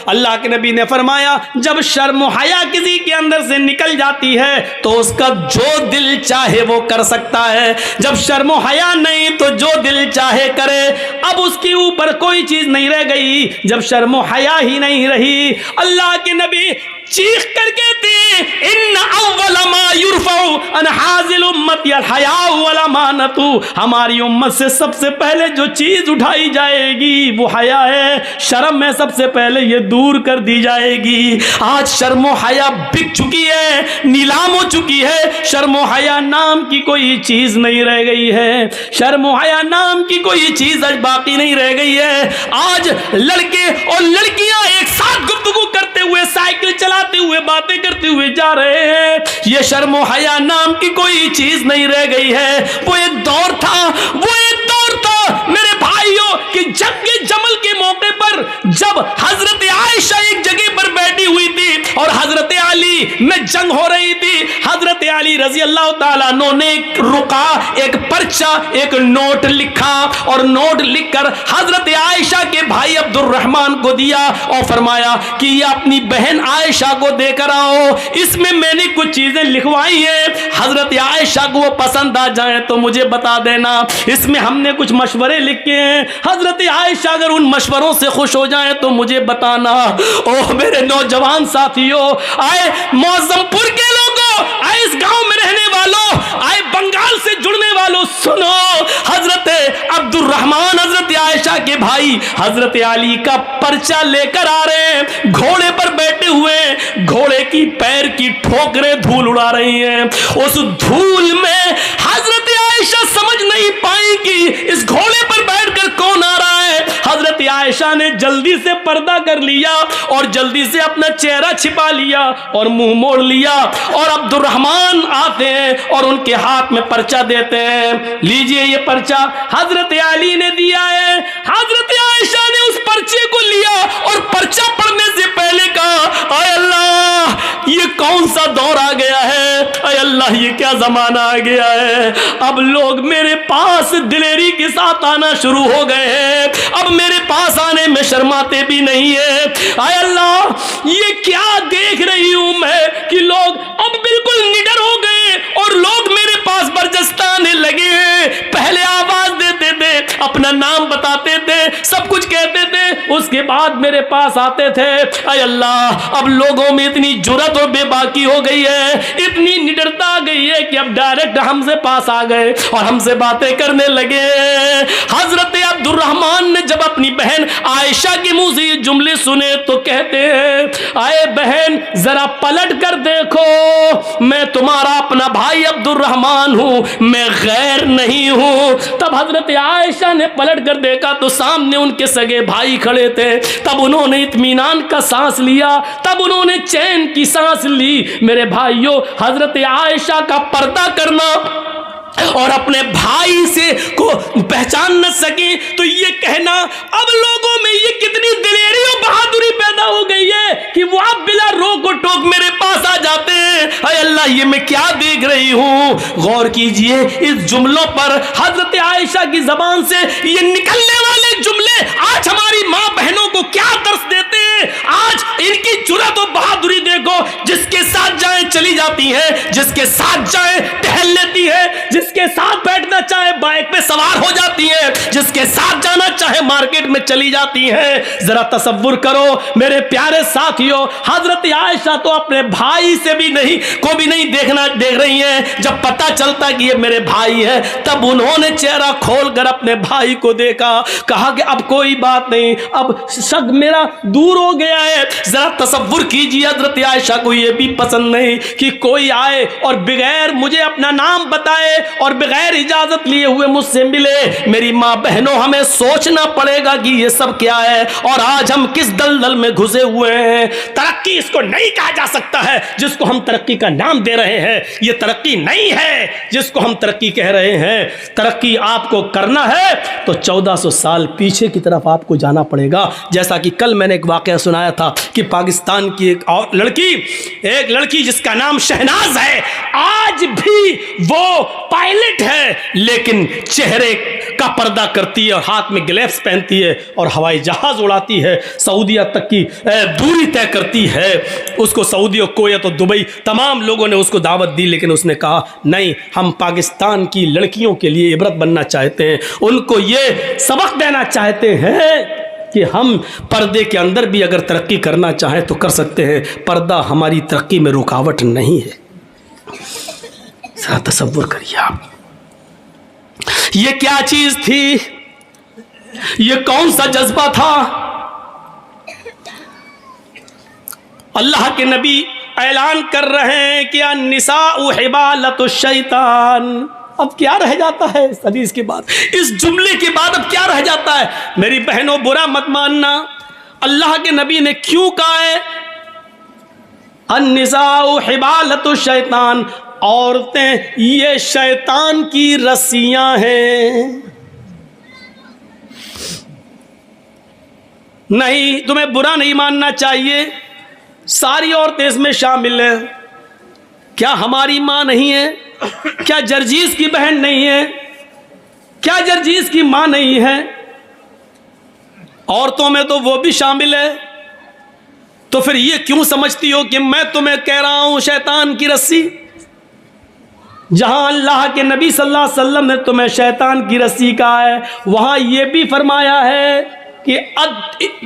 اللہ کے نبی نے فرمایا جب شرم و حیا کسی کے اندر سے نکل جاتی ہے تو اس کا جو دل چاہے وہ کر سکتا ہے، جب شرم و حیا نہیں تو جو دل چاہے کرے۔ اب اس کے اوپر کوئی چیز نہیں رہ گئی جب شرم و حیا ہی نہیں رہی۔ اللہ کے نبی چیخ کر کہتے ہیں ان اول ما یرفع عن حاذل امت الحیاء والامانۃ، ہماری امت سے سب سے پہلے جو چیز اٹھائی جائے گی وہ حیا ہے، شرم میں سب سے پہلے یہ دور کر دی جائے گی۔ آج شرم و حیا بک چکی ہے، نیلام ہو چکی ہے، شرم و حیا نام کی کوئی چیز نہیں رہ گئی ہے، شرم و حیا نام کی کوئی چیز آج باقی نہیں رہ گئی ہے۔ آج لڑکے اور لڑکیاں ایک ساتھ گفتگو کرتے ہوئے، سائیکل چلاتے ہوئے، باتیں کرتے ہوئے جا رہے ہیں، یہ شرم و حیا نام کی کوئی چیز نہیں رہ گئی ہے۔ وہ ایک دور تھا، وہ ایک دور تھا میرے بھائیوں کہ جنگ جمل کے موقع پر جب حضرت عائشہ ایک جگہ پر بیٹھی ہوئی تھی اور حضرت علی میں جنگ ہو رہی تھی، حضرت علی رضی اللہ تعالیٰ عنہ نے ایک رکا، ایک پرچہ، ایک نوٹ لکھا اور نوٹ لکھ کر حضرت عائشہ کے بھائی عبد الرحمن کو دیا اور فرمایا کہ یہ اپنی بہن عائشہ کو دے کر آؤ، اس میں میں نے کچھ چیزیں لکھوائی ہیں، حضرت عائشہ کو وہ پسند آ جائیں تو مجھے بتا دینا، اس میں ہم نے کچھ مشورے لکھے ہیں، حضرت عائشہ اگر ان مشوروں سے خوش ہو جائیں تو مجھے بتانا۔ اوہ میرے نوجوان ساتھیوں، آئے معظم پور کے لوگوں، آئے اس گاؤں میں رہنے والوں، آئے بنگال سے جڑنے والوں، سنو، حضرت عبد الرحمن حضرت عائشہ کے بھائی حضرت علی کا پرچہ لے کر آ رہے ہیں، گھوڑے پر بیٹھے ہوئے، گھوڑے کی پیر کی ٹھوکریں دھول اڑا رہی ہیں، اس دھول میں حضرت عائشہ سمجھ نہیں پائیں کہ اس گھوڑے پر بیٹھ کر کون آ رہا ہے۔ حضرت عائشہ نے جلدی سے پردہ کر لیا اور جلدی سے اپنا چہرہ چھپا لیا اور منہ موڑ لیا، اور عبد الرحمن آتے ہیں اور ان کے ہاتھ میں پرچہ دیتے ہیں، لیجئے یہ پرچہ حضرت علی نے دیا ہے۔ حضرت عائشہ نے اس پرچے کو لیا اور پرچہ پڑھنے سے پہلے کہا اے اللہ یہ کون سا دور آ گیا ہے، اے اللہ یہ کیا زمانہ آ گیا ہے، اب لوگ میرے پاس دلیری کے ساتھ آنا شروع ہو گئے ہیں، اب میرے پاس آنے میں شرماتے بھی نہیں ہیں، اے اللہ یہ کیا دیکھ رہی ہوں میں کہ لوگ اب بالکل نڈر ہو گئے اور لوگ میرے پاس برجستہ آنے لگے ہیں، پہلے آواز دیتے تھے، اپنا نام بتاتے تھے، سب کچھ کہتے تھے، اس کے بعد میرے پاس آتے تھے، اے اللہ اب لوگوں میں اتنی جرأت اور بے باکی ہو گئی ہے، اتنی نڈرتا آ گئی ہے کہ اب ڈائریکٹ ہم سے پاس آ گئے اور ہم سے باتیں کرنے لگے۔ حضرت عبد الرحمن نے جب اپنی بہن عائشہ کے منہ سے یہ جملے سنے تو کہتے ہیں اے بہن ذرا پلٹ کر دیکھو، میں تمہارا اپنا بھائی عبد الرحمن ہوں، میں غیر نہیں ہوں۔ تب حضرت عائشہ نے پلٹ کر دیکھا تو سامنے ان کے سگے بھائی کھڑے تھے، تب انہوں نے اطمینان کا سانس لیا، تب انہوں نے چین کی سانس لی۔ میرے بھائیوں حضرت عائشہ کا پردہ کرنا اور اپنے بھائی سے کو پہچان نہ سکیں تو یہ کہنا اب لوگوں میں یہ کتنی دلیری اور بہادری پیدا ہو گئی ہے کہ وہ اب بلا روک و ٹوک میرے پاس آ جاتے ہیں۔ اے اللہ یہ میں کیا دیکھ رہی ہوں، غور کیجئے اس جملوں پر، حضرت عائشہ کی زبان سے یہ نکلنے والے جملے آج ہماری ماں بہنوں کو کیا درس دیتے ہیں۔ آج ان کی جرأت و بہادری دیکھو، جس کے ساتھ جائیں چلی جاتی ہے، جس کے ساتھ جائیں ٹہل لیتی ہے، جس کے ساتھ بیٹھنا چاہے بائک پہ سوار ہو جاتی ہے، جس کے ساتھ جانا چاہے مارکیٹ میں چلی جاتی ہے۔ ذرا تصور کرو میرے پیارے ساتھیوں، حضرت عائشہ تو اپنے بھائی سے بھی نہیں دیکھ رہی ہیں، جب پتہ چلتا کہ یہ میرے بھائی ہے تب انہوں نے چہرہ کھول کر اپنے بھائی کو دیکھا، کہا کہ اب کوئی بات نہیں، اب شک میرا دور ہو گیا ہے۔ ذرا تصور کیجیے حضرت عائشہ کو یہ بھی پسند نہیں کہ کوئی آئے اور بغیر مجھے اپنا نام بتائے اور بغیر اجازت لیے ہوئے مجھ سے ملے۔ میری ماں بہنوں ہمیں سوچنا پڑے گا کہ یہ سب کیا ہے اور آج ہم کس دلدل میں گھسے ہوئے ہیں۔ ترقی اس کو نہیں کہا جا سکتا ہے جس کو ہم ترقی کا نام دے رہے ہیں، یہ ترقی نہیں ہے جس کو ہم ترقی کہہ رہے ہیں۔ ترقی آپ کو کرنا ہے تو 1400 سال پیچھے کی طرف آپ کو جانا پڑے گا۔ جیسا کہ کل میں نے ایک واقعہ سنایا تھا کہ پاکستان کی ایک لڑکی جس کا نام شہناز ہے، آج بھی وہ پائلٹ ہے لیکن چہرے کا پردہ کرتی ہے اور ہاتھ میں گلیوز پہنتی ہے اور ہوائی جہاز اڑاتی ہے، سعودیہ تک کی دوری طے کرتی ہے، اس کو سعودی اور کویت اور دبئی تمام لوگوں نے اس کو دعوت دی، لیکن اس نے کہا نہیں، ہم پاکستان کی لڑکیوں کے لیے عبرت بننا چاہتے ہیں، ان کو یہ سبق دینا چاہتے ہیں کہ ہم پردے کے اندر بھی اگر ترقی کرنا چاہیں تو کر سکتے ہیں، پردہ ہماری ترقی میں رکاوٹ نہیں ہے۔ ذرا تصور کریے آپ، یہ کیا چیز تھی، یہ کون سا جذبہ تھا؟ اللہ کے نبی اعلان کر رہے ہیں کہ النساء حبالۃ الشیطان۔ اب کیا رہ جاتا ہے اس حدیث کے بعد، اس جملے کے بعد اب کیا رہ جاتا ہے؟ میری بہنوں برا مت ماننا، اللہ کے نبی نے کیوں کہا ہے النساء حبالۃ الشیطان؟ عورتیں یہ شیطان کی رسیاں ہیں۔ نہیں، تمہیں برا نہیں ماننا چاہیے، ساری عورتیں اس میں شامل ہیں۔ کیا ہماری ماں نہیں ہے؟ کیا جرجیز کی بہن نہیں ہے؟ کیا جرجیز کی ماں نہیں ہے؟ عورتوں میں تو وہ بھی شامل ہے، تو پھر یہ کیوں سمجھتی ہو کہ میں تمہیں کہہ رہا ہوں شیطان کی رسی؟ جہاں اللہ کے نبی صلی اللہ علیہ وسلم نے تمہیں شیطان کی رسی کہا ہے، وہاں یہ بھی فرمایا ہے کہ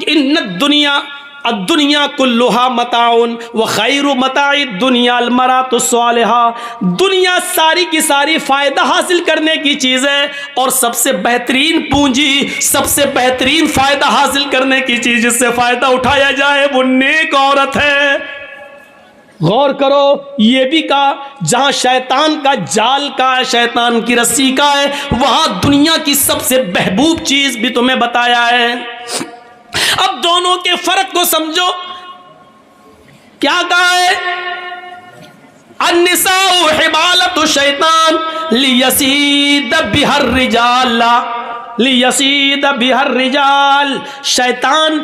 ان الدنیا کلھا متاع وخیر متاع الدنیا المرأۃ الصالحہ۔ دنیا ساری کی ساری فائدہ حاصل کرنے کی چیز ہے، اور سب سے بہترین پونجی، سب سے بہترین فائدہ حاصل کرنے کی چیز جس سے فائدہ اٹھایا جائے وہ نیک عورت ہے۔ غور کرو، یہ بھی کہا جہاں شیطان کا جال کا ہے، شیطان کی رسی کا ہے، وہاں دنیا کی سب سے محبوب چیز بھی تمہیں بتایا ہے۔ اب دونوں کے فرق کو سمجھو، کیا کہا ہے؟ النساء حبالۃ الشیطان لیصید بها الرجال، لیصید بها الرجال۔ شیطان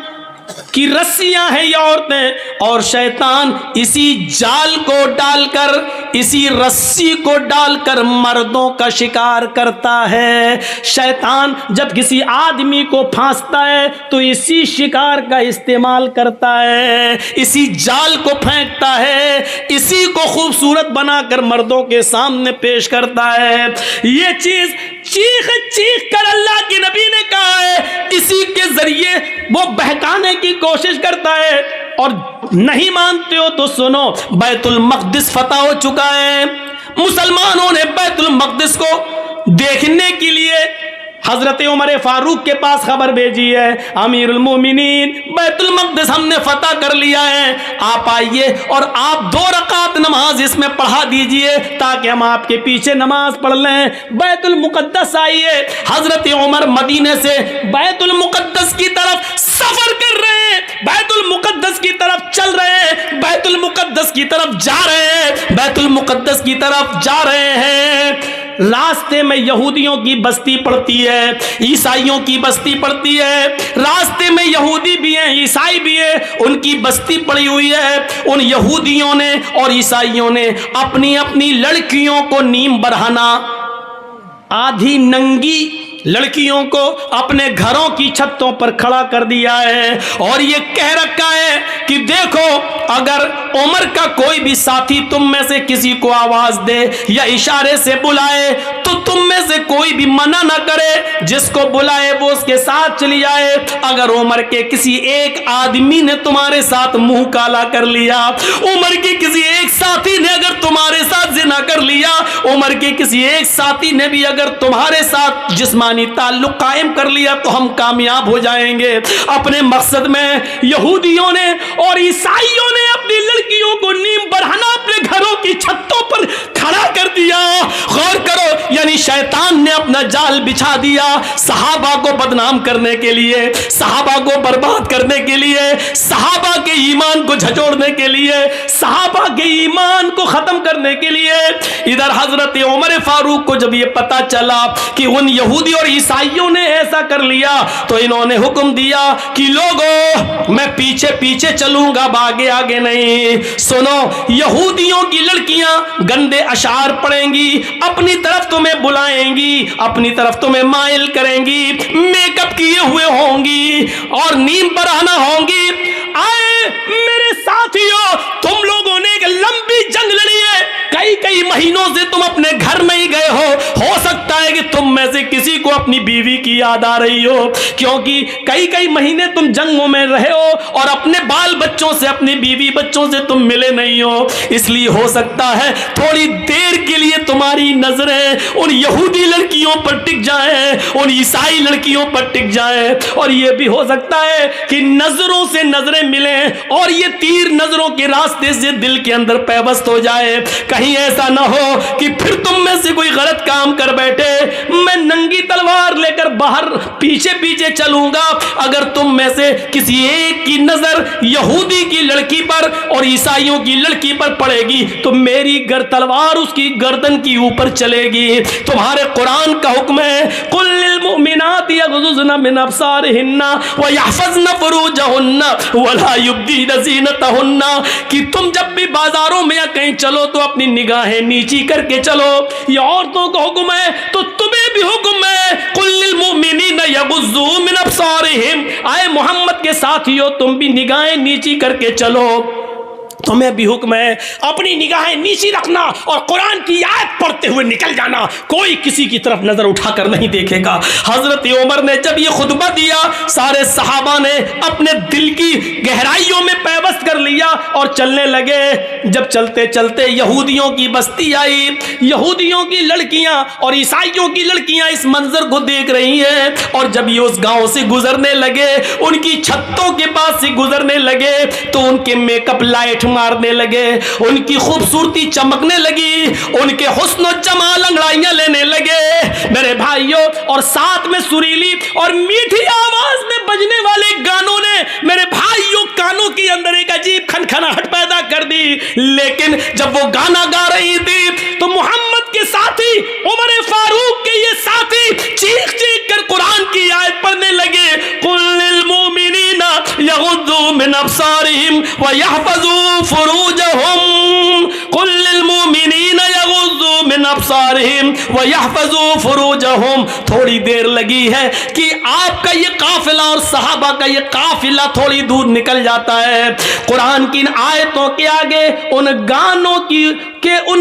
کی رسیاں ہیں یہ عورتیں، اور شیطان اسی جال کو ڈال کر، اسی رسی کو ڈال کر مردوں کا شکار کرتا ہے۔ شیطان جب کسی آدمی کو پھانستا ہے تو اسی شکار کا استعمال کرتا ہے، اسی جال کو پھینکتا ہے، اسی کو خوبصورت بنا کر مردوں کے سامنے پیش کرتا ہے۔ یہ چیز چیخ چیخ کر اللہ کے نبی نے کہا ہے، اسی کے ذریعے وہ بہکانے کی کوشش کرتا ہے۔ اور نہیں مانتے ہو تو سنو، بیت المقدس فتح ہو چکا ہے، مسلمانوں نے بیت المقدس کو دیکھنے کے لیے حضرت عمر فاروق کے پاس خبر بھیجی ہے، امیر المومنین بیت المقدس ہم نے فتح کر لیا ہے، آپ آئیے اور آپ 2 رکعت نماز اس میں پڑھا دیجئے تاکہ ہم آپ کے پیچھے نماز پڑھ لیں۔ بیت المقدس آئیے، حضرت عمر مدینے سے بیت المقدس کی طرف سفر کر رہے ہیں، بیت المقدس کی طرف چل رہے ہیں، بیت المقدس کی طرف جا رہے ہیں، بیت المقدس کی طرف جا رہے ہیں۔ راستے میں یہودیوں کی بستی پڑتی ہے، عیسائیوں کی بستی پڑتی ہے، راستے میں یہودی بھی ہیں، عیسائی بھی ہیں، ان کی بستی پڑی ہوئی ہے۔ ان یہودیوں نے اور عیسائیوں نے اپنی اپنی لڑکیوں کو نیم برہنہ، آدھی ننگی لڑکیوں کو اپنے گھروں کی چھتوں پر کھڑا کر دیا ہے، اور یہ کہہ رکھا ہے کہ دیکھو اگر عمر کا کوئی بھی ساتھی تم میں سے کسی کو آواز دے یا اشارے سے بلائے تو تم میں سے کوئی بھی منع نہ کرے، جس کو بلائے وہ اس کے ساتھ چلی جائے۔ اگر عمر کے کسی ایک آدمی نے تمہارے ساتھ منہ کالا کر لیا، عمر کے کسی ایک ساتھی نے اگر تمہارے ساتھ زنا کر لیا، عمر کے کسی ایک ساتھی نے بھی اگر تمہارے ساتھ جسمانی تعلق قائم کر لیا تو ہم کامیاب ہو جائیں گے۔ اپنے مقصد میں یہودیوں نے اور عیسائیوں نے اپنی لڑکیوں کو نیم برہنہ اپنے گھروں کی چھتوں پر کھڑا کر دیا۔ غور کرو، یعنی شیطان نے اپنا جال بچھا دیا صحابہ کو بدنام کرنے کے لیے، صحابہ کو برباد کرنے کے لیے، صحابہ کے ایمان کو को झचोड़ने के लिए, सहाबा के ईमान को खत्म करने के लिए। इधर हजरत उमर फारूक को जब ये पता चला कि उन यहूदी और ईसाइयों ने ऐसा कर लिया, तो इन्होंने हुक्म दिया कि लोगों मैं पीछे पीछे चलूंगा, आगे आगे नहीं। सुनो, यहूदियों की लड़कियां गंदे अशार पढ़ेंगी, अपनी तरफ तुम्हें बुलाएंगी, अपनी तरफ तुम्हें माइल करेंगी, मेकअप किए हुए होंगी और नीम पर आना होंगी। आए मेरे साथियों, तुम लोगों ने एक लंबी जंग लड़ी है, कई कई महीनों से तुम अपने घर नहीं गए हो सकता है कि तुम में से किसी को अपनी बीवी की याद आ रही हो, क्योंकि कई कई महीने तुम जंगों में रहे हो और अपने बाल बच्चों से, अपनी बीवी बच्चों से तुम मिले नहीं हो। इसलिए हो सकता है थोड़ी देर के लिए तुम्हारी नजरें उन यहूदी लड़कियों पर टिक जाएं, उन ईसाई लड़कियों पर टिक जाएं, और यह भी हो सकता है कि नजरों से नजरें मिलें और ये तीर नजरों के रास्ते से दिल के अंदर पैबस्त हो जाए। कहीं ऐसा ना हो कि फिर तुम में से कोई गलत काम कर बैठे, मैं नंगी तलवार लेकर बाहर पीछे पीछे चलूंगा। अगर तुम में से किसी एक की नजर यहूदी की लड़की पर और ईसाइयों की लड़की पर पड़ेगी तो मेरी तलवार उसकी गर्दन की ऊपर चलेगी। तुम्हारे कुरान का हुक्म है, कुल लिल मुमिनाति यगजुज़ना मिन अब्सारिहिन्ना व यहफ़ज़ना फ़ुरूजहुन्ना वला युब्दीना ज़ीनतहुन्ना, कि तुम जब भी बाजारों में या कहीं चलो तो अपनी निगाहें नीची करके चलो। ये औरतों का हुक्म है तो तुम्हें भी हुक्म है, कुल लिल मुमिनीना यगुज़्ज़ू मिन अब्सारिहिम। आए मोहम्मद के साथियों, तुम भी निगाहें नीची करके चलो। तुम्हें भी हुक्म है अपनी निगाहें नीची रखना और कुरान की आयत पढ़ते हुए निकल जाना, कोई किसी की तरफ नजर उठाकर नहीं देखेगा। हजरत उमर ने जब ये खुतबा दिया, सारे सहाबा ने अपने दिल की गहराइयों में पैबस्त कर लिया और चलने लगे। जब चलते चलते यहूदियों की बस्ती आई, यहूदियों की लड़कियां और ईसाइयों की लड़कियां इस मंजर को देख रही हैं, और जब ये उस गांव से गुजरने लगे, उनकी छतों के पास से गुजरने लगे, तो उनके मेकअप लाइट मारने लगे, उनकी खूबसूरती चमकने लगी, उनके हुस्न और जमाल अंगड़ाइयां लेने लगे मेरे भाइयों। और साथ में सुरीली और मीठी आवाज में बजने वाले गानों ने मेरे भाइयों कानों के अंदर एक अजीब खनखनाहट पैदा कर दी। लेकिन जब वो गाना गा रही थी तो मोहम्मद के साथी, उमर फारूक के ये साथी चीख चीख कर कुरान की आयत पढ़ने लगे, कुल लिल मुमिनीना यगुद्दू मिन अब्सारिहिम व यहफ़ज़ू फुरूजहुम, कुल लिल मुमिनीना यगुद्दू मिन अब्सारिहिम व यहफ़ज़ू फुरूजहुम। थोड़ी देर लगी है कि आपका ये काफिला और सहाबा का ये काफिला थोड़ी दूर निकल जाता है। कुरान की इन आयतों के आगे उन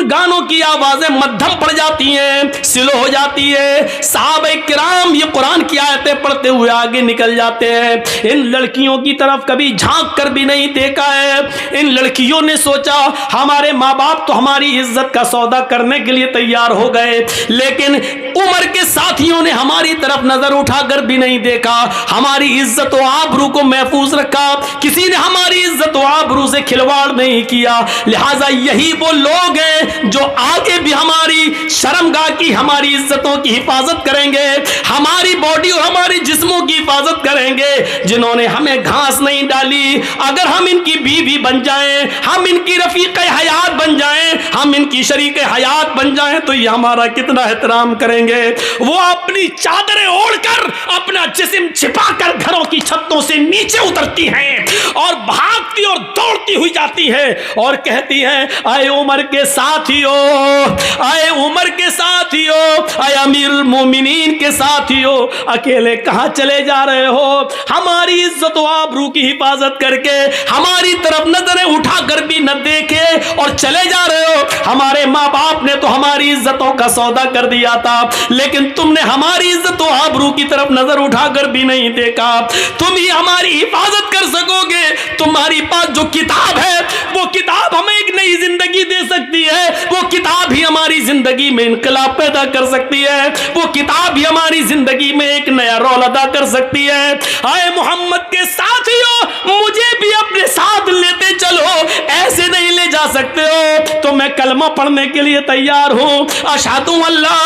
गानों की आवाजें मध्यम पड़ जाती हैं, स्लो हो जाती है। सहाबा किराम ये कुरान की आयतें पढ़ते हुए आगे निकल जाते हैं। इन लड़कियों की तरफ कभी झांक कर भी नहीं देखा है। इन लड़कियों ने सोचा हमारे माँ बाप तो हमारी इज्जत का सौदा करने के लिए तैयार हो गए, लेकिन उमर के साथियों ने हमारी तरफ नजर उठाकर भी नहीं देखा, हमारी इज्जत और आबरू को महफूज रखा, किसी ने हमारी इज्जत और आबरू से खिलवाड़ नहीं किया। लिहाजा यही वो लोग हैं जो आगे भी हमारी शर्मगाह की, हमारी इज्जतों की हिफाजत करेंगे, हमारी बॉडी और हमारी जिस्मों की हिफाजत करेंगे, जिन्होंने हमें घास नहीं डाली। अगर हम इनकी बीवी बन जाएं, हम इनकी रफीक हयात बन जाएं, हम इनकी शरीक हयात बन जाएं, तो ये हमारा कितना एहतराम करेंगे। वो अपनी चादरें ओढ़कर अपना जिस्म छिपाकर घरों की छतों से नीचे उतरती हैं और भागती और दौड़ती हुई जाती है और कहती हैं, आए उमर के साथियों, आए उमर के साथियों, आए अमीरुल मोमिनीन के साथियों, अकेले कहां चले जा रहे हो? हमारी इज्जत व आबरू की हिफाजत करके हमारी तरफ नजरें उठाकर भी न देखे और चले जा रहे हो। हमारे माँ बाप ने तो हमारी इज्जतों का सौदा कर दिया था, लेकिन तुमने हमारी इज्जत व आबरू की तरफ नजर उठाकर भी नहीं देखा। तुम ही हमारी हिफाजत कर सकोगे। तुम्हारी पास जो किताब है वो किताब हमें एक नई जिंदगी दे सकती है, वो किताब ही हमारी जिंदगी में इनकलाब पैदा कर सकती है, वो किताब ही हमारी जिंदगी में एक नया रोल अदा कर सकती है। आए मोहम्मद के साथियों, मुझे भी अपने साथ लेते चलो, ऐसे नहीं ले जा सकते हो। मैं कलमा पढ़ने के लिए तैयार हूँ, अशहदु अल्ला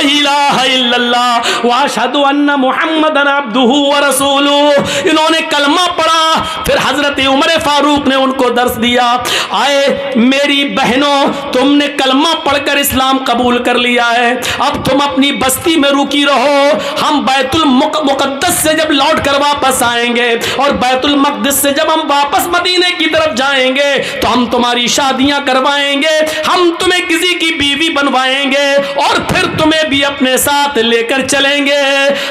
इलाहा इल्लल्लाह व अशहदु अन्ना मुहम्मदन अब्दुहु व रसूलुहु। इन्होंने कलमा पढ़ा, फिर हजरत उमर फारूक ने उनको दर्स दिया। आए मेरी बहनों, तुमने कलमा पढ़कर इस्लाम कबूल कर लिया है, अब तुम अपनी बस्ती में रुकी रहो, हम बैतुल मुकद्दस से जब लौट कर वापस आएंगे और बैतुल मक़दिस से जब हम वापस मदीने की तरफ जाएंगे तो हम तुम्हारी शादियां करवाएंगे, हम तुम्हें किसी की बीवी बनवाएंगे और फिर तुम्हें भी अपने साथ लेकर चलेंगे।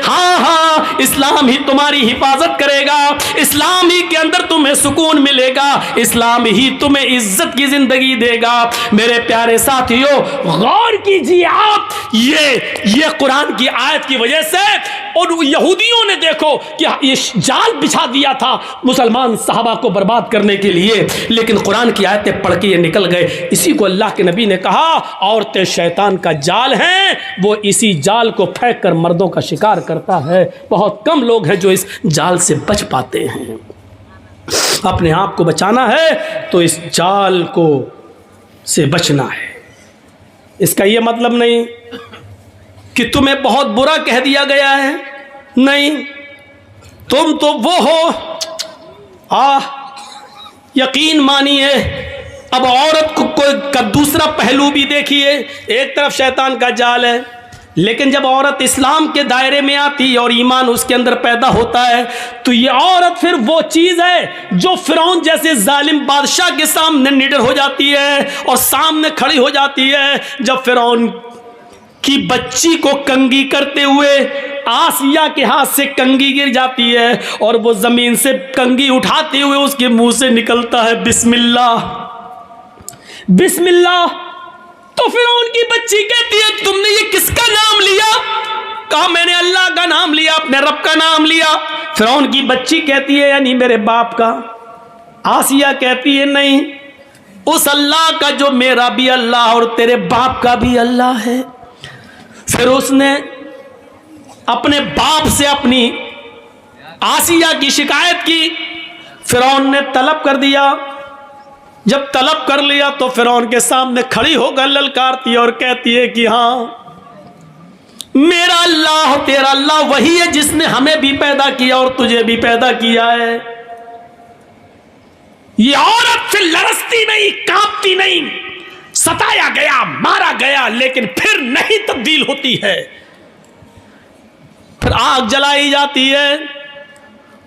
हाँ हाँ, इस्लाम ही तुम्हारी हिफाजत करेगा, इस्लाम ही के अंदर तुम्हें सुकून मिलेगा, इस्लाम ही तुम्हें इज्जत की जिंदगी देगा। मेरे प्यारे साथियों, गौर कीजिए आप, ये कुरान की आयत की वजह से, और यहूदियों ने देखो कि ये जाल बिछा दिया था मुसलमान सहाबा को बर्बाद करने के लिए, लेकिन कुरान की आयतें पढ़ के ये निकल गए। इसी को अल्लाह के नबी ने कहा, औरतें शैतान का जाल हैं, वो इसी जाल को फेंक कर मर्दों का शिकार करता है। बहुत कम लोग हैं जो इस जाल से बच पाते हैं। अपने आप को बचाना है तो इस जाल को से बचना है। इसका ये मतलब नहीं कि तुम्हें बहुत बुरा कह दिया गया है, नहीं, तुम तो वो हो। यकीन मानिए, अब औरत को दूसरा पहलू भी देखिए। एक तरफ शैतान का जाल है, लेकिन जब औरत इस्लाम के दायरे में आती है और ईमान उसके अंदर पैदा होता है तो ये औरत फिर वो चीज़ है जो फिरौन जैसे जालिम बादशाह के सामने निडर हो जाती है और सामने खड़ी हो जाती है। जब फिरौन की बच्ची को कंगी करते हुए आसिया के हाथ से कंगी गिर जाती है और वो जमीन से कंगी उठाते हुए उसके मुंह से निकलता है बिस्मिल्लाह बिस्मिल्लाह, तो फिर उनकी बच्ची कहती है तुमने ये किसका नाम लिया? कहा मैंने अल्लाह का नाम लिया, अपने रब का नाम लिया। फिर उनकी बच्ची कहती है यानी मेरे बाप का। आसिया कहती है नहीं, उस अल्लाह का जो मेरा भी अल्लाह और तेरे बाप का भी अल्लाह है। फिर उसने अपने बाप से अपनी आसिया की शिकायत की, फिरौन ने तलब कर दिया। जब तलब कर लिया तो फिरौन के सामने खड़ी होकर ललकारती और कहती है कि हाँ, मेरा अल्लाह तेरा अल्लाह वही है जिसने हमें भी पैदा किया और तुझे भी पैदा किया है। ये औरत फिर लरसती नहीं, कांपती नहीं, सताया गया, मारा गया, लेकिन फिर नहीं तब्दील होती है। फिर आग जलाई जाती है,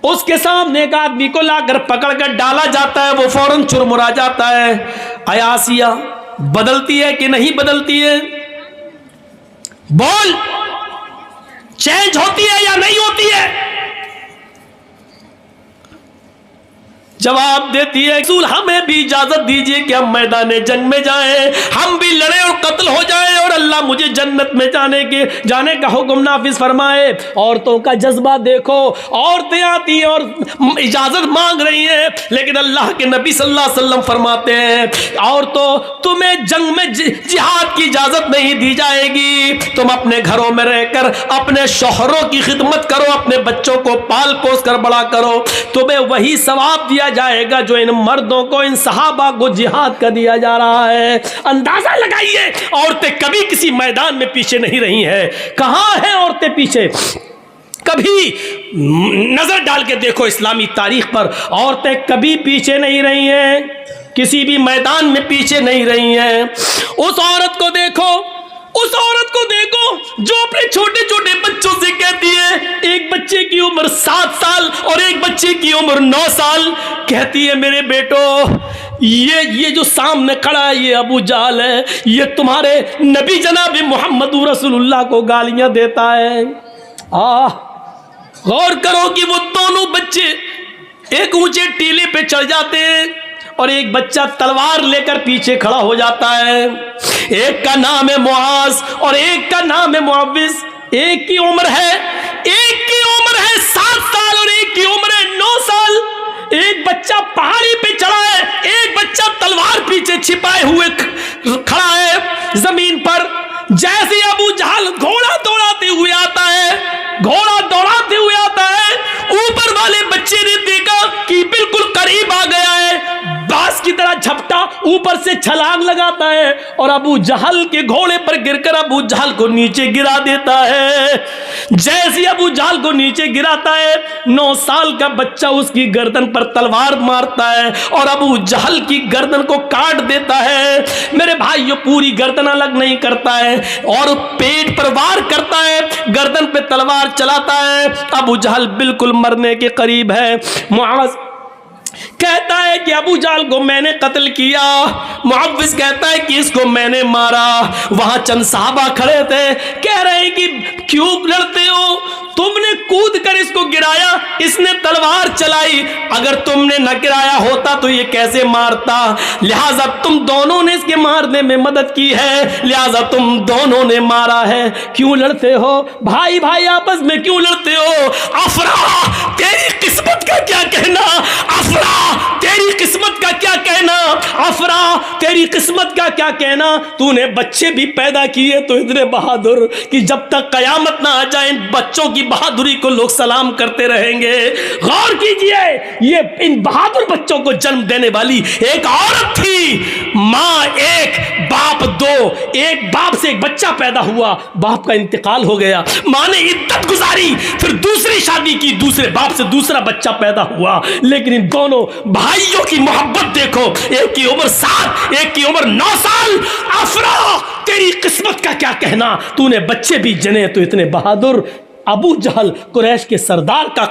उसके सामने एक आदमी को लाकर पकड़कर डाला जाता है, वो फौरन चुरमुरा जाता है। आसिया बदलती है कि नहीं बदलती है? बोल, चेंज होती है या नहीं होती है? जवाब देती है रसूल हमें भी इजाजत दीजिए कि हम मैदान जंग में जाएं, हम भी लड़े और कत्ल हो जाएं और अल्लाह मुझे जन्नत में जाने का हुक्म नाफिज फरमाए। औरतों का जज्बा देखो, औरतें आती हैं और इजाजत मांग रही हैं, लेकिन अल्लाह के नबी सल्लल्लाहु अलैहि वसल्लम फरमाते हैं औरतों तुम्हें जंग में जिहाद की इजाजत नहीं दी जाएगी, तुम अपने घरों में रहकर अपने शौहरों की खिदमत करो, अपने बच्चों को पाल पोस कर बड़ा करो, तुम्हें वही सवाब दिया जाएगा जो इन मर्दों को, इन सहाबा को जिहाद का दिया जा रहा है। अंदाजा लगाइए, औरतें कभी किसी मैदान में पीछे नहीं रही हैं। कहां हैं औरतें पीछे? कभी नजर डाल के देखो इस्लामी तारीख पर, औरतें कभी पीछे नहीं रही हैं, किसी भी मैदान में पीछे नहीं रही हैं। उस औरत को देखो, उस औरत को देखो जो अपने छोटे छोटे बच्चों से कहती है, एक बच्चे की उम्र 7 साल और एक बच्चे की उम्र 9 साल, कहती है मेरे बेटो ये जो सामने खड़ा है ये अबू जहल है, ये तुम्हारे नबी जनाब मोहम्मद रसूलुल्लाह को गालियां देता है। गौर करो कि वो दोनों बच्चे एक ऊंचे टीले पे चढ़ जाते हैं और एक बच्चा तलवार लेकर पीछे खड़ा हो जाता है। एक का नाम है मुआज और एक का नाम है मुअव्विस। एक की उम्र है 7 साल और एक की उम्र है 9 साल। एक बच्चा पहाड़ी पे चढ़ा है, एक बच्चा तलवार पीछे छिपाए हुए खड़ा है जमीन पर। जैसे अबू जहल घोड़ा दौड़ाते हुए आता है, ऊपर वाले बच्चे ने देखा कि बिल्कुल करीब आ गया है, बास की तरह झपटा اوپر سے چھلانگ لگاتا ہے اور ابو جہل کے گھوڑے پر گر کر ابو جہل کو نیچے گرا دیتا ہے. جیسے ابو جہل کو نیچے گراتا ہے 9 سال کا بچہ اس کی گردن پر تلوار مارتا ہے اور ابو جہل کی گردن کو کاٹ دیتا ہے. میرے بھائیو پوری گردن الگ نہیں کرتا ہے اور پیٹ پر وار کرتا ہے, گردن پہ تلوار چلاتا ہے. ابو جہل بالکل مرنے کے قریب ہے. معاذ کہتا ہے کہ ابو جہل کو میں نے قتل کیا. معوذ کہتا ہے کہ اس کو میں نے مارا. وہاں چند صحابہ کھڑے تھے, کہہ رہے ہیں کہ کیوں لڑتے ہو, تم نے کود کر اس کو گرایا, اس نے تلوار چلائی, اگر تم نے نہ گرایا ہوتا تو یہ کیسے مارتا, لہذا تم دونوں نے اس کے مارنے میں مدد کی ہے, لہذا تم دونوں نے مارا ہے. کیوں لڑتے ہو بھائی بھائی آپس میں کیوں لڑتے ہو؟ افرا تیری قسمت کا کیا کہنا, افرا تیری قسمت کا کیا کہنا, افرا تیری قسمت کا کیا کہنا. تو نے بچے بھی پیدا کیے تو اتنے بہادر کہ جب تک قیامت نہ آ جائے ان بچوں کی بہادری کو لوگ سلام کرتے رہیں گے. غور کیجئے, یہ ان بہادر بچوں کو جنم دینے والی ایک عورت تھی. ماں ایک باپ دو, ایک باپ سے ایک بچہ پیدا ہوا, باپ کا انتقال ہو گیا, ماں نے عدت گزاری, پھر دوسری شادی کی, دوسرے باپ سے دوسرا بچہ پیدا ہوا. لیکن ان دونوں بھائیوں کی محبت دیکھو, ایک کی عمر 7 ایک کی عمر 9 سال. افرا تیری قسمت کا کیا کہنا, تو نے بچے بھی جنے تو اتنے بہادر. ابو جہل قریش کے سردار کا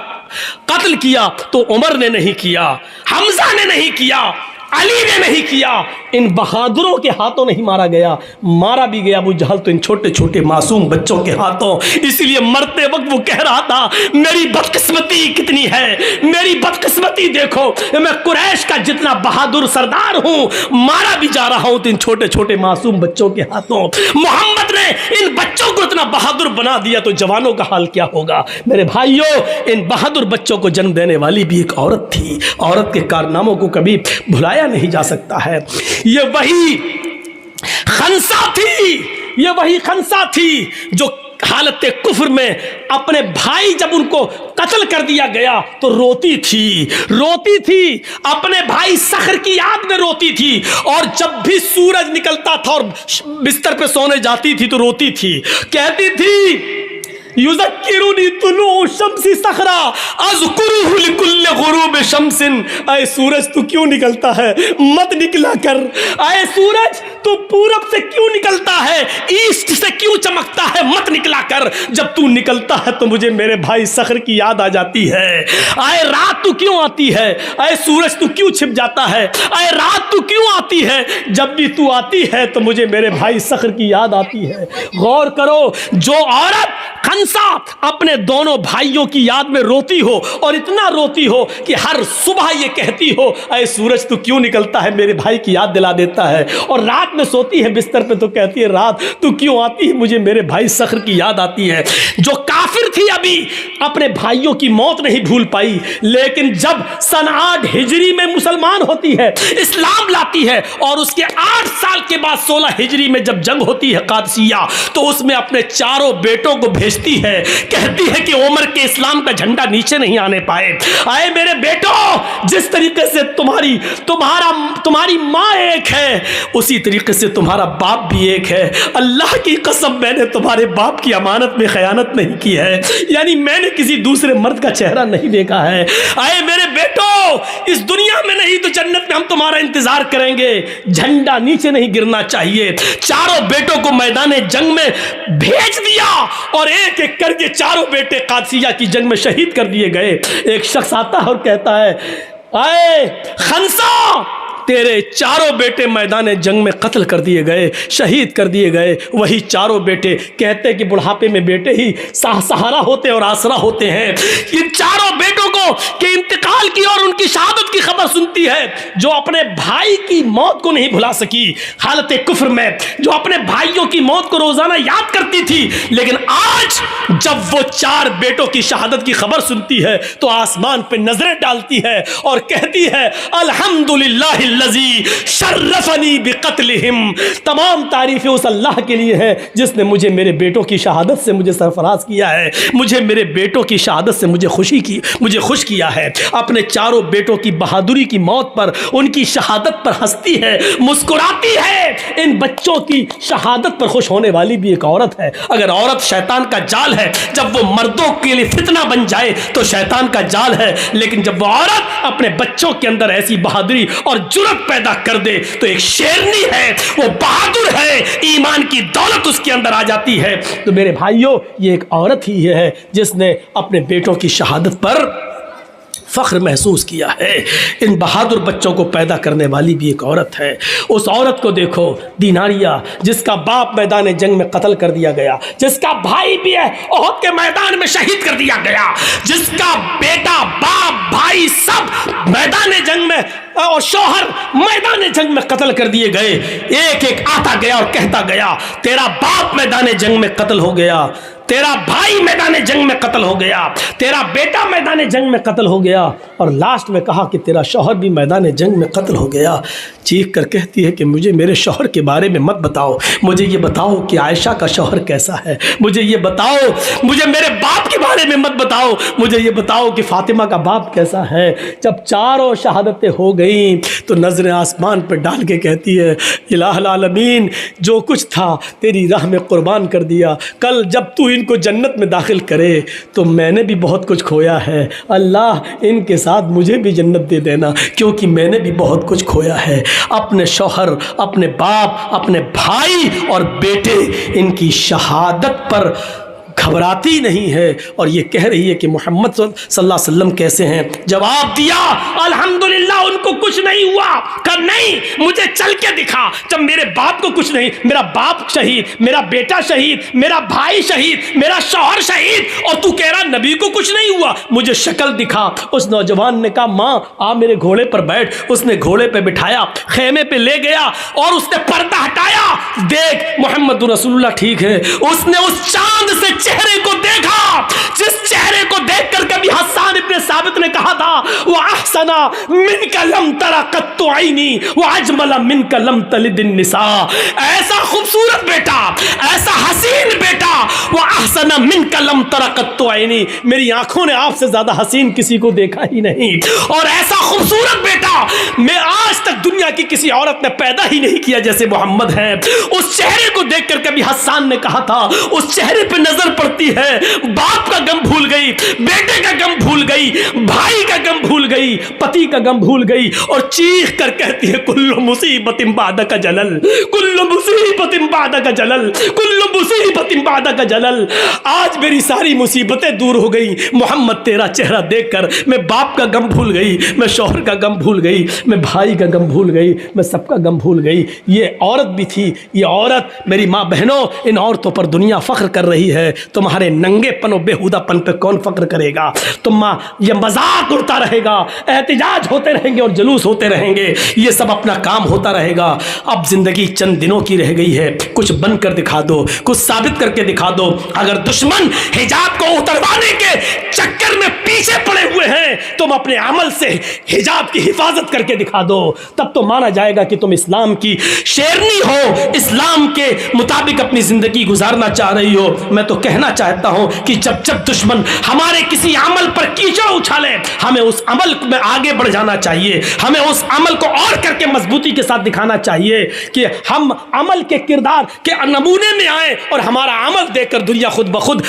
قتل کیا تو عمر نے نہیں کیا, حمزہ نے نہیں کیا, علی نے نہیں کیا, ان بہادروں کے ہاتھوں نہیں مارا گیا. مارا بھی گیا ابو جہل تو ان چھوٹے چھوٹے معصوم بچوں کے ہاتھوں. اس لیے مرتے وقت وہ کہہ رہا تھا میری بدقسمتی کتنی ہے, میری بدقسمتی دیکھو, میں قریش کا جتنا بہادر سردار ہوں مارا بھی جا رہا ہوں تو ان چھوٹے چھوٹے معصوم بچوں کے ہاتھوں. محمد نے ان بچوں کو اتنا بہادر بنا دیا تو جوانوں کا حال کیا ہوگا. میرے بھائیوں ان بہادر بچوں کو جنم دینے والی بھی ایک عورت تھی. عورت کے کارناموں کو کبھی بھلایا نہیں جا سکتا ہے. یہ وہی خنسا تھی, یہ وہی خنسا تھی جو حالت کفر میں اپنے بھائی جب ان کو قتل کر دیا گیا تو روتی تھی, اپنے بھائی صخر کی یاد میں روتی تھی, اور جب بھی سورج نکلتا تھا اور بستر پہ سونے جاتی تھی تو روتی تھی, کہتی تھی یذکرنی طلوع الشمس صخرا اذکرہ لکل غروب شمس. اے سورج تو کیوں نکلتا ہے, مت نکلا کر. اے سورج تو پورب سے کیوں نکلتا ہے, ایسٹ سے کیوں چمکتا ہے, مت نکلا کر. جب تو نکلتا ہے تو مجھے میرے بھائی صخر کی یاد آ جاتی ہے. اے رات تو کیوں آتی ہے, اے سورج تو کیوں چھپ جاتا ہے, اے رات تو کیوں آتی ہے, جب بھی تو آتی ہے تو مجھے میرے بھائی صخر کی یاد آتی ہے. غور کرو, جو عورت خنسا اپنے دونوں بھائیوں کی یاد میں روتی ہو اور اتنا روتی ہو کہ ہر صبح یہ کہتی ہو اے سورج تو کیوں نکلتا ہے, میرے بھائی کی یاد دلا دیتا ہے, اور رات میں سوتی ہے بستر پہ تو کہتی ہے رات تو کیوں آتی ہے, مجھے میرے بھائی صخر کی یاد آتی ہے. جو کافر تھی ابھی اپنے بھائیوں کی موت نہیں بھول پائی, لیکن جب سن 8 ہجری میں مسلمان ہوتی ہے, اسلام لاتی ہے, اور اس کے 8 سال کے بعد 16 ہجری میں جب جنگ ہوتی ہے قادسیہ, تو اس میں اپنے چاروں بیٹوں کو بھیجتی ہے, کہتی ہے کہ عمر کے اسلام کا جھنڈا نیچے نہیں آنے پائے. آئے میرے بیٹو, جس طریقے سے تمہاری ماں ایک ہے اسی طریقے سے تمہارا باپ بھی ایک ہے. اللہ کی قسم میں نے تمہارے باپ کی امانت میں خیانت نہیں کی ہے, یعنی میں نے کسی دوسرے مرد کا چہرہ نہیں دیکھا ہے. آئے میرے بیٹو, اس دنیا میں نہیں تو جنت میں ہم تمہارا انتظار کریں گے. جھنڈا نیچے نہیں گرنا چاہیے. چاروں بیٹوں کو میدان جنگ میں بھیج دیا اور ایک ایک کر کے چاروں بیٹے قادسیہ کی جنگ میں شہید کر دیے گئے. ایک شخص آتا ہے اور کہتا ہے اے خنسا تیرے چاروں بیٹے میدان جنگ میں قتل کر دیے گئے, شہید کر دیے گئے. وہی چاروں بیٹے کہتے کہ بڑھاپے میں بیٹے ہی سہارا ہوتے اور آسرا ہوتے ہیں. ان چاروں بیٹوں کو کہ انتقال کی اور ان کی شہادت کی خبر سنتی ہے, جو اپنے بھائی کی موت کو نہیں بھلا سکی حالت کفر میں, جو اپنے بھائیوں کی موت کو روزانہ یاد کرتی تھی, لیکن آج جب وہ 4 بیٹوں کی شہادت کی خبر سنتی ہے تو آسمان پہ نظریں ڈالتی ہے اور کہتی ہے الحمدللہ अल्लज़ी शर्रफनी बिक़त्लिहिम, तमाम तारीफ़ें उस अल्लाह के लिए है जिसने मुझे मेरे बेटों की शहादत से मुझे सरफराज किया है, मुझे मेरे बेटों की शहादत से मुझे खुश किया है। अपने चारों बेटों की बहादुरी की मौत पर, उनकी शहादत पर हंसती है, मुस्कुराती है। इन बच्चों की शहादत पर खुश होने वाली भी एक औरत है। अगर औरत शैतान का जाल है, जब वो मर्दों के लिए फितना बन जाए तो शैतान का जाल है, लेकिन जब वो औरत अपने बच्चों के अंदर ऐसी बहादुरी और जुर्रत पैदा कर दे तो एक शेरनी है, वो बहादुर है, ईमान की दौलत उसके अंदर आ जाती है। तो मेरे भाइयों, ये एक औरत ही है जिसने अपने बेटों की शहादत पर फ़ख्र महसूस किया है। इन बहादुर बच्चों को पैदा करने वाली भी एक औरत है। उस औरत को देखो, दीनारिया, जिसका बाप मैदान जंग में कत्ल कर दिया गया, जिसका भाई भी है ओहद के मैदान में शहीद कर दिया गया, जिसका बेटा, बाप, भाई सब मैदान जंग में और शौहर मैदान जंग में कत्ल कर दिए गए। एक एक आता गया और कहता गया, तेरा बाप मैदान जंग में कत्ल हो गया, तेरा भाई मैदान जंग में कत्ल हो गया, तेरा बेटा मैदान जंग में कत्ल हो गया, और लास्ट में कहा कि तेरा शौहर भी मैदान जंग में कत्ल हो गया। चीख कर कहती है कि मुझे मेरे शौहर के बारे में मत बताओ, मुझे ये बताओ कि आयशा का शौहर कैसा है, मुझे ये बताओ, मुझे मेरे बाप के बारे में मत बताओ, मुझे ये बताओ कि फातिमा का बाप कैसा है। जब चारों शहादतें हो गई तो नजरें आसमान पर डाल के कहती है, इलाहुल आलमीन, जो कुछ था तेरी राह में कुर्बान कर दिया, कल जब तू इनको जन्नत में दाखिल करे तो मैंने भी बहुत कुछ खोया है, अल्लाह इनके साथ मुझे भी जन्नत दे देना, क्योंकि मैंने भी बहुत कुछ खोया है। अपने शौहर, अपने बाप, अपने भाई और बेटे, इनकी शहादत पर घबराती नहीं है और ये कह रही है कि मोहम्मद सल्लल्लाहु अलैहि वसल्लम कैसे हैं। जवाब दिया, अल्हम्दुलिल्लाह, उनको कुछ नहीं हुआ। कहा नहीं, मुझे चल के दिखा, जब मेरे बाप को कुछ नहीं, मेरा बाप शहीद, मेरा बेटा शहीद, मेरा भाई शहीद, मेरा शौहर शहीद, और तू कह रहा नबी को कुछ नहीं हुआ, मुझे शक्ल दिखा। उस नौजवान ने कहा, माँ आ मेरे घोड़े पर बैठ। उसने घोड़े पे बिठाया, खेमे पे ले गया और उसने पर्दा हटाया, देख मोहम्मद रसूलुल्लाह ठीक है। उसने उस चांद से चेहरे को देखा, जिस चेहरे को देखकर कभी हस्सान इब्ने साबित ने कहा था, वो अहसना मिनका लम तरा कत्तु आईनी वो अजमला मिनका लम तलिदिन निसा। ऐसा खूबसूरत बेटा, ऐसा हसीन बेटा, वो अहसना मिनका लम तरा कत्तु आईनी, मेरी आंखों ने आपसे ज्यादा हसीन किसी को देखा ही नहीं, और ऐसा खूबसूरत बेटा मैं आज तक दुनिया की किसी औरत ने पैदा ही नहीं किया जैसे मोहम्मद है। उस चेहरे को देखकर कभी हस्सान ने कहा था, उस चेहरे पे नजर पड़ती है, बाप का गम भूल गई, बेटे का गम भूल गई, भाई का गम भूल गई, पति का गम भूल गई, और चीख कर कहती है, कुल्लु मुसीबतिन बादका जलल, कुल्लु मुसीबतिन बादका जलल, कुल्लु मुसीबतिन बादका जलल। आज मेरी सारी मुसीबतें दूर हो गई मोहम्मद, तेरा चेहरा देखकर। मैं बाप का गम भूल गई, मैं शौहर का गम भूल गई, मैं भाई का गम भूल गई, मैं सबका गम भूल गई। ये औरत भी थी, ये औरत, मेरी माँ बहनों, इन औरतों पर दुनिया फख्र कर रही है। तुम्हारे नंगेपन और बेहुदापन पे कौन फख्र करेगा? तुम ये मजाक उड़ता रहेगा, एहतिजाज होते रहेंगे और जुलूस होते रहेंगे, ये सब अपना काम होता रहेगा। अब जिंदगी चंद दिनों की रह गई है, कुछ बन कर दिखा दो, कुछ साबित करके दिखा दो। अगर दुश्मन हिजाब को उतरवाने के चक्कर में पीछे पड़े हुए हैं, तुम अपने अमल से हिजाब की हिफाजत करके दिखा दो, तब तो माना जाएगा कि तुम इस्लाम की शेरनी हो, इस्लाम के मुताबिक अपनी जिंदगी गुजारना चाह रही हो। मैं तो कहना चाहता हूं कि जब जब दुश्मन हमारे किसी अमल पर कीचड़ उछाले, हमें उस अमल में आगे बढ़ जाना चाहिए, हमें उस अमल को और करके मजबूती के साथ दिखाना चाहिए कि हम अमल के किरदार के नमूने में आए और हमारा अमल देखकर दुनिया खुद ब खुद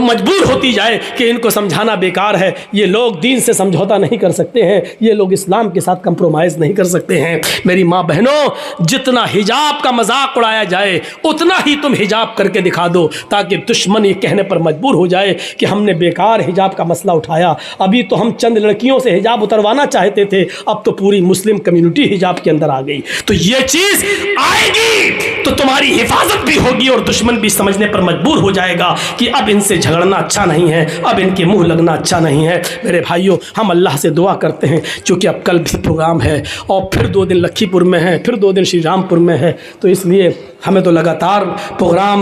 मजबूर होती जाए कि इनको समझाना बेकार है, ये लोग दीन से समझौता नहीं कर सकते हैं, ये लोग इस्लाम के साथ कंप्रोमाइज नहीं कर सकते हैं। मेरी माँ बहनों, जितना हिजाब का मजाक उड़ाया जाए उतना ही तुम हिजाब करके दिखा दो, ताकि दुश्मन ये कहने पर मजबूर हो जाए कि हमने बेकार हिजाब का मसला उठाया। अभी तो हम चंद लड़कियों से हिजाब उतरवाना चाहते थे, अब तो पूरी मुस्लिम कम्युनिटी हिजाब के अंदर आ गई। तो ये चीज आएगी तो तुम्हारी हिफाजत भी होगी और दुश्मन भी समझने पर मजबूर हो जाएगा कि अब इनसे झगड़ना अच्छा नहीं है, اب ان کے منہ لگنا اچھا نہیں ہے۔ میرے بھائیوں، ہم اللہ سے دعا کرتے ہیں، چونکہ اب کل بھی پروگرام ہے اور پھر 2 دن لکھی پور میں ہے، پھر 2 دن شری رام پور میں ہے، تو اس لیے ہمیں تو لگاتار پروگرام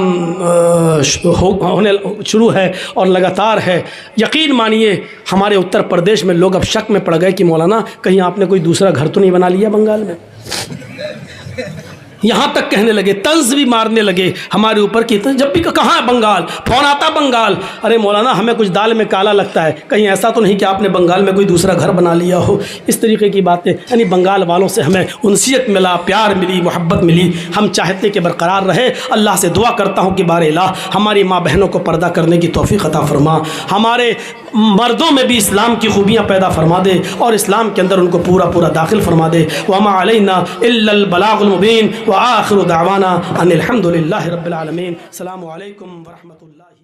ہونے شروع ہے اور لگاتار ہے۔ یقین مانیے ہمارے اتر پردیش میں لوگ اب شک میں پڑ گئے کہ مولانا کہیں آپ نے کوئی دوسرا گھر تو نہیں بنا لیا بنگال میں۔ یہاں تک کہنے لگے، طنز بھی مارنے لگے ہمارے اوپر کی، جب بھی کہاں ہے بنگال، فون آتا بنگال، ارے مولانا ہمیں کچھ دال میں کالا لگتا ہے، کہیں ایسا تو نہیں کہ آپ نے بنگال میں کوئی دوسرا گھر بنا لیا ہو، اس طریقے کی باتیں۔ یعنی بنگال والوں سے ہمیں انسیت ملا، پیار ملی، محبت ملی، ہم چاہتے کہ برقرار رہے۔ اللہ سے دعا کرتا ہوں کہ بار الہ ہماری ماں بہنوں کو پردہ کرنے کی توفیق عطا فرما، ہمارے مردوں میں بھی اسلام کی خوبیاں پیدا فرما دے اور اسلام کے اندر ان کو پورا پورا داخل فرما دے۔ وما علینا الا البلاغ المبین وآخر دعوانا ان الحمد للہ رب العالمین۔ السلام علیکم ورحمۃ اللہ۔